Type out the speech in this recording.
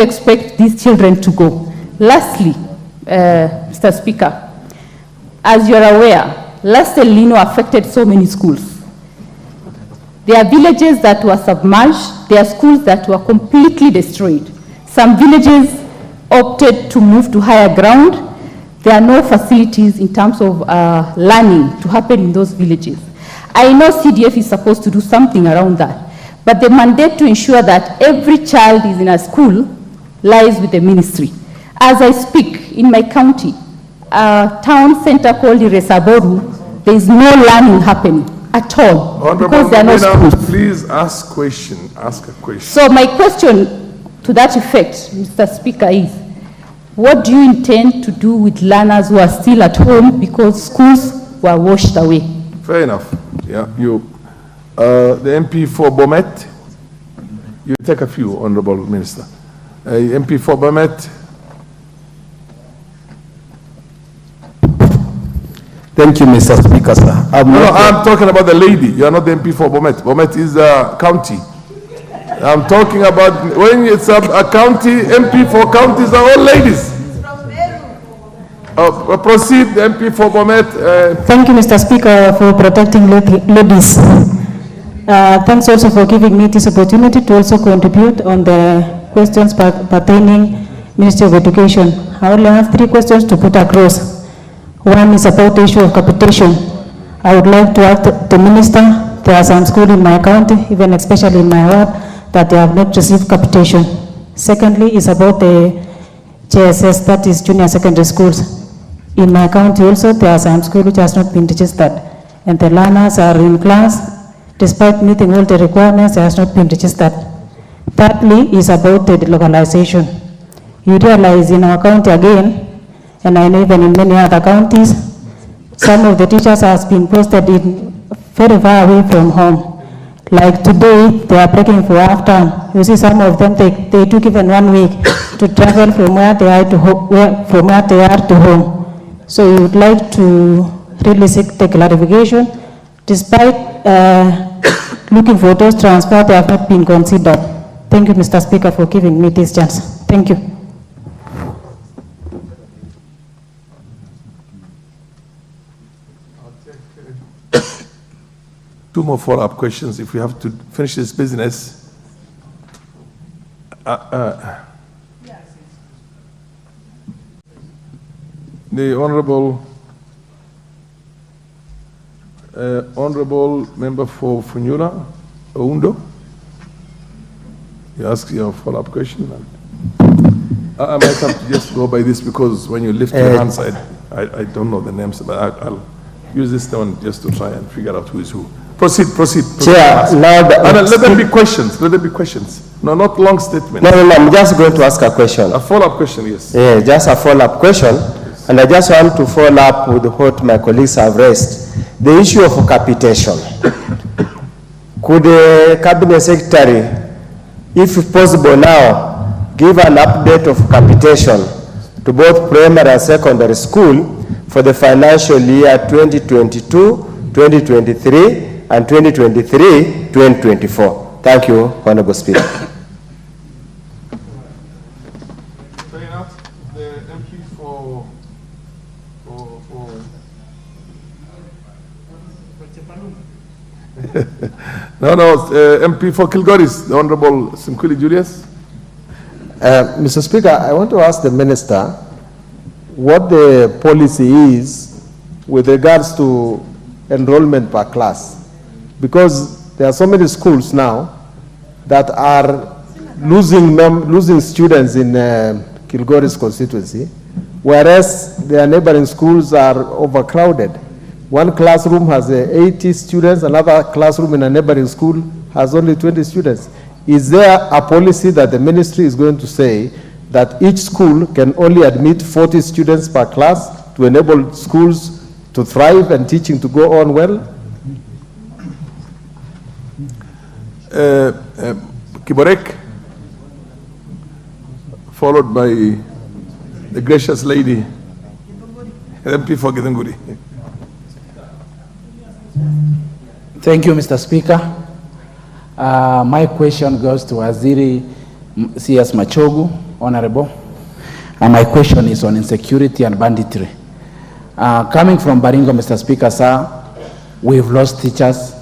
expect these children to go? Lastly, Mr. Speaker, as you're aware, last El Nino affected so many schools. There are villages that were submerged. There are schools that were completely destroyed. Some villages opted to move to higher ground. There are no facilities in terms of learning to happen in those villages. I know CDF is supposed to do something around that, but the mandate to ensure that every child is in a school lies with the ministry. As I speak, in my county, a town center called Iresaboru, there is no learning happening at all. Honorable because there are no schools. Please ask a question. So my question to that effect, Mr. Speaker, is what do you intend to do with learners who are still at home because schools were washed away? Fair enough. Yeah, the MP for Bomet, you take a few, Honorable Minister. MP for Bomet. Thank you, Mr. Speaker, sir. I'm talking about the lady. You are not the MP for Bomet. Bomet is a county. I'm talking about when it's a county, MP for counties are all ladies. Proceed, the MP for Bomet. Thank you, Mr. Speaker, for protecting ladies. Thanks also for giving me this opportunity to also contribute on the questions pertaining Ministry of Education. I only have 3 questions to put across. One is about the issue of capitation. I would like to ask the Minister, there are some schools in my county, even especially in my ward, that they have not received capitation. Secondly is about the JSS, that is junior secondary schools. In my county also, there are some schools which has not been registered, and the learners are in class, despite meeting all the requirements, they has not been registered. Thirdly is about the localization. You realize in our county again, and I know even in many other counties, some of the teachers has been posted in very far away from home. Like today, they are breaking for half term. You see, some of them they took even 1 week to travel from where they are to home. So we would like to really seek the clarification. Despite looking for those transport, they have not been considered. Thank you, Mr. Speaker, for giving me this chance. Thank you. 2 more follow-up questions if we have to finish this business. The honorable member for Funyula, Oundo, you ask your follow-up question. I might have to just go by this because when you lift your hands, I don't know the names, but I'll use this one just to try and figure out who is who. Proceed. Chair, let there be questions. No, not long statements. No, I'm just going to ask a question. A follow-up question, yes. Yeah, just a follow-up question. Yes. And I just want to follow up with what my colleagues have raised. The issue of capitation. Could the Cabinet Secretary, if possible now, give an update of capitation to both primary and secondary school for the financial year 2022, 2023, and 2023-2024. Thank you, Honorable Speaker. Fair enough. The MP for MP for Kilgoris, the Honorable Simkwili Julius. Mr. Speaker, I want to ask the Minister what the policy is with regards to enrollment per class. Because there are so many schools now that are losing students in Kilgoris constituency, whereas their neighboring schools are overcrowded. One classroom has 80 students, another classroom in a neighboring school has only 20 students. Is there a policy that the ministry is going to say that each school can only admit 40 students per class to enable schools to thrive and teaching to go on well? Kiborek, followed by the gracious lady, MP for Githunguri. Thank you, Mr. Speaker. My question goes to Waziri CS Machogu. Honorable. My question is on insecurity and banditry. Coming from Baringo, Mr. Speaker, sir, we've lost teachers,